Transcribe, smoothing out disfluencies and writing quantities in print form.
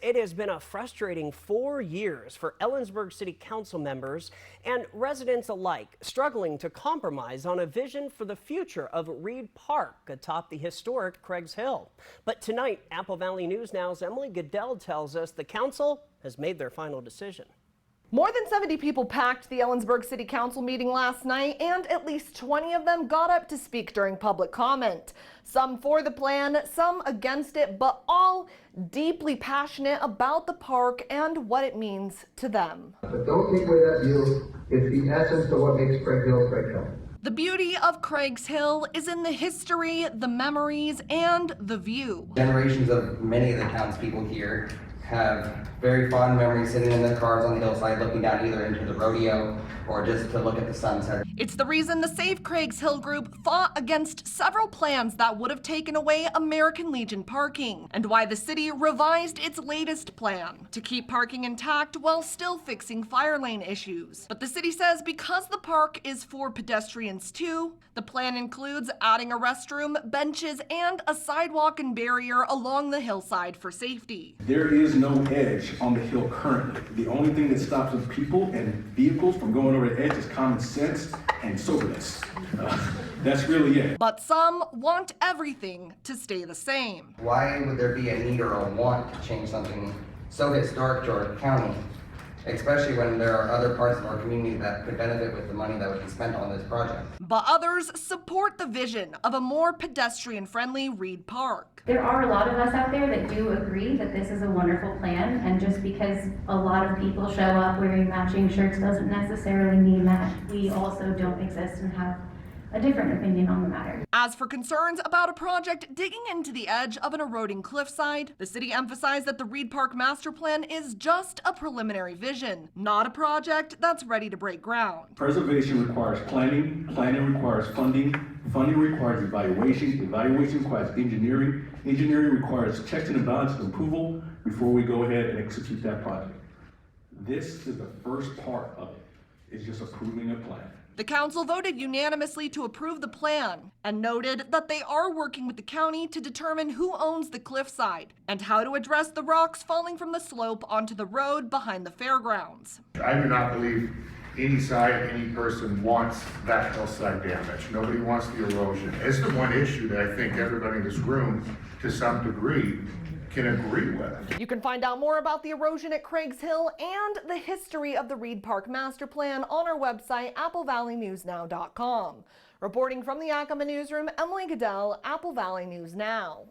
It has been a frustrating 4 years for Ellensburg City Council members and residents alike, struggling to compromise on a vision for the future of Reed Park atop the historic Craig's Hill. But tonight, Apple Valley News Now's Emily Goodell tells us the council has made their final decision. More than 70 people packed the Ellensburg City Council meeting last night, and at least 20 of them got up to speak during public comment. Some for the plan, some against it, but all deeply passionate about the park and what it means to them. But don't take away that view. It's the essence of what makes Craig Hill Craig Hill. The beauty of Craig's Hill is in the history, the memories, and the view. Generations of many of the townspeople here have very fond memories sitting in their cars on the hillside looking down either into the rodeo or just to look at the sunset. It's the reason the Save Craig's Hill group fought against several plans that would have taken away American Legion parking, and why the city revised its latest plan to keep parking intact while still fixing fire lane issues. But the city says because the park is for pedestrians too, the plan includes adding a restroom, benches, and a sidewalk and barrier along the hillside for safety. There is no edge on the hill currently. The only thing that stops the people and vehicles from going over the edge is common sense and soberness. That's really it. But some want everything to stay the same. Why would there be a need or a want to change something so historic to our county, especially when there are other parts of our community that could benefit with the money that would be spent on this project? But others support the vision of a more pedestrian-friendly Reed Park. There are a lot of us out there that do agree that this is a wonderful plan, and just because a lot of people show up wearing matching shirts doesn't necessarily mean that we also don't exist and have a different opinion on the matter. As for concerns about a project digging into the edge of an eroding cliffside, the city emphasized that the Reed Park master plan is just a preliminary vision, not a project that's ready to break ground. Preservation requires planning, planning requires funding, funding requires evaluation, evaluation requires engineering, engineering requires checks and balances and approval before we go ahead and execute that project. This is the first part of it. It's just approving a plan. The council voted unanimously to approve the plan and noted that they are working with the county to determine who owns the cliffside and how to address the rocks falling from the slope onto the road behind the fairgrounds. I do not believe any side, any person wants that hillside damage. Nobody wants the erosion. It's the one issue that I think everybody in this room, to some degree, can agree with. You can find out more about the erosion at Craig's Hill and the history of the Reed Park master plan on our website, applevalleynewsnow.com. Reporting from the Yakima newsroom, Emily Goodell, Apple Valley News Now.